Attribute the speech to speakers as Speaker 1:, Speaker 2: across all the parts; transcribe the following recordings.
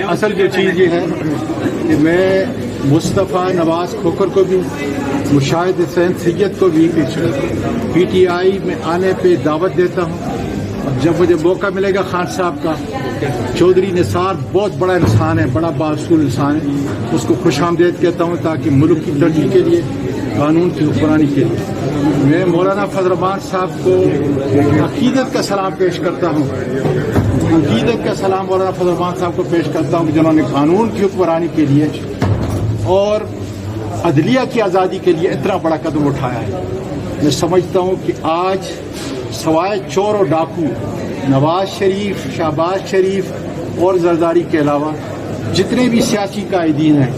Speaker 1: اصل جو چیز یہ ہے کہ میں مصطفیٰ نواز کھوکھر کو بھی مشاہد حسین سید کو بھی پی ٹی آئی میں آنے پہ دعوت دیتا ہوں. اور جب مجھے موقع ملے گا خان صاحب کا، چودھری نثار بہت بڑا انسان ہے، بڑا بااصول انسان ہے، اس کو خوش آمدید کہتا ہوں تاکہ ملک کی ترقی کے لیے، قانون کی حکمرانی کے لیے میں مولانا فضل الرحمان صاحب کو عقیدت کا سلام پیش کرتا ہوں. عقیدت کا سلام مولانا فضل الرحمان صاحب کو پیش کرتا ہوں جنہوں نے قانون کی حکمرانی کے لیے اور عدلیہ کی آزادی کے لیے اتنا بڑا قدم اٹھایا ہے. میں سمجھتا ہوں کہ آج سوائے چور اور ڈاکو نواز شریف، شہباز شریف اور زرداری کے علاوہ جتنے بھی سیاسی قائدین ہیں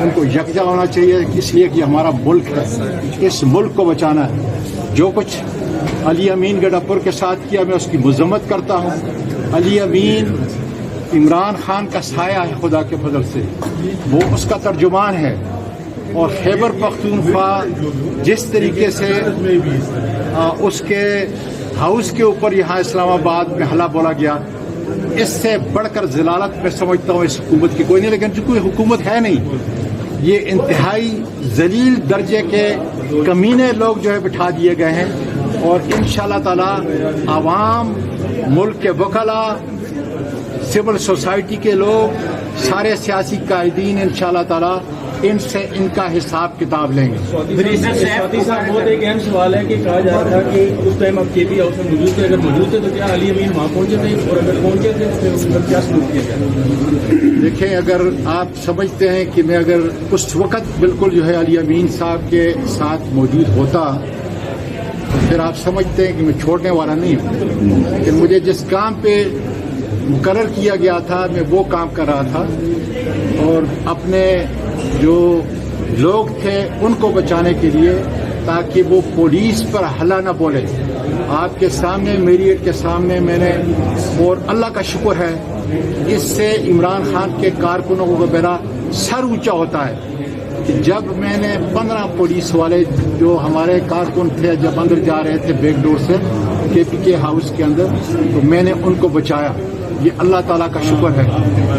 Speaker 1: ان کو یکجا ہونا چاہیے، اس لیے کہ ہمارا ملک ہے، اس ملک کو بچانا ہے. جو کچھ علی امین گڈھاپور کے ساتھ کیا میں اس کی مذمت کرتا ہوں. علی امین عمران خان کا سایہ ہے خدا کے فضل سے، وہ اس کا ترجمان ہے. اور خیبر پختونخوا جس طریقے سے اس کے ہاؤس کے اوپر یہاں اسلام آباد میں حملہ بولا گیا، اس سے بڑھ کر ذلالت میں سمجھتا ہوں اس حکومت کی کوئی نہیں. لیکن جو کوئی حکومت ہے نہیں، یہ انتہائی ذلیل درجے کے کمینے لوگ جو ہے بٹھا دیے گئے ہیں. اور انشاءاللہ تعالی عوام، ملک کے وکلاء، سول سوسائٹی کے لوگ، سارے سیاسی قائدین انشاءاللہ تعالی ان سے ان کا حساب کتاب لیں گے.
Speaker 2: ساتھی صاحب بہت ایک اہم سوال ہے کہ کہا جا رہا تھا کہ اس ٹائم آپ کے پی ہاؤس میں موجود تھے، اگر موجود تھے تو کیا علی امین وہاں پہنچے تھے، اور اگر پہنچے تھے تو اس پر کیا سلوک کیا جائے؟
Speaker 1: دیکھیں، اگر آپ سمجھتے ہیں کہ میں اگر اس وقت بالکل جو ہے علی امین صاحب کے ساتھ موجود ہوتا تو پھر آپ سمجھتے ہیں کہ میں چھوڑنے والا نہیں ہوں. لیکن مجھے جس کام پہ مقرر کیا گیا تھا میں وہ کام کر رہا تھا، اور اپنے جو لوگ تھے ان کو بچانے کے لیے، تاکہ وہ پولیس پر حملہ نہ بولے. آپ کے سامنے، میڈیا کے سامنے میں نے، اور اللہ کا شکر ہے اس سے عمران خان کے کارکنوں کو میرا سر اونچا ہوتا ہے کہ جب میں نے 15 پولیس والے جو ہمارے کارکن تھے جب اندر جا رہے تھے بیک ڈور سے کے پی کے ہاؤس کے اندر، تو میں نے ان کو بچایا. یہ اللہ تعالیٰ کا شکر ہے.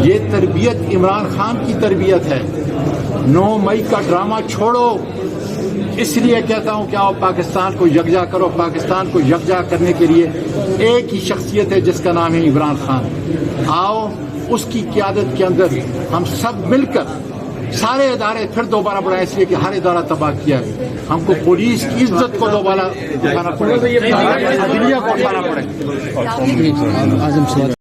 Speaker 1: یہ تربیت عمران خان کی تربیت ہے. 9 مئی کا ڈرامہ چھوڑو، اس لیے کہتا ہوں کہ آؤ پاکستان کو یکجا کرو. پاکستان کو یکجا کرنے کے لیے ایک ہی شخصیت ہے جس کا نام ہے عمران خان. آؤ اس کی قیادت کے اندر ہم سب مل کر سارے ادارے پھر دوبارہ بڑھائیں، اس لیے کہ ہر ادارہ تباہ کیا ہے. ہم کو پولیس کی عزت کو دوبارہ اٹھانا پڑے گا، عدلیہ کو اٹھانا پڑے گا.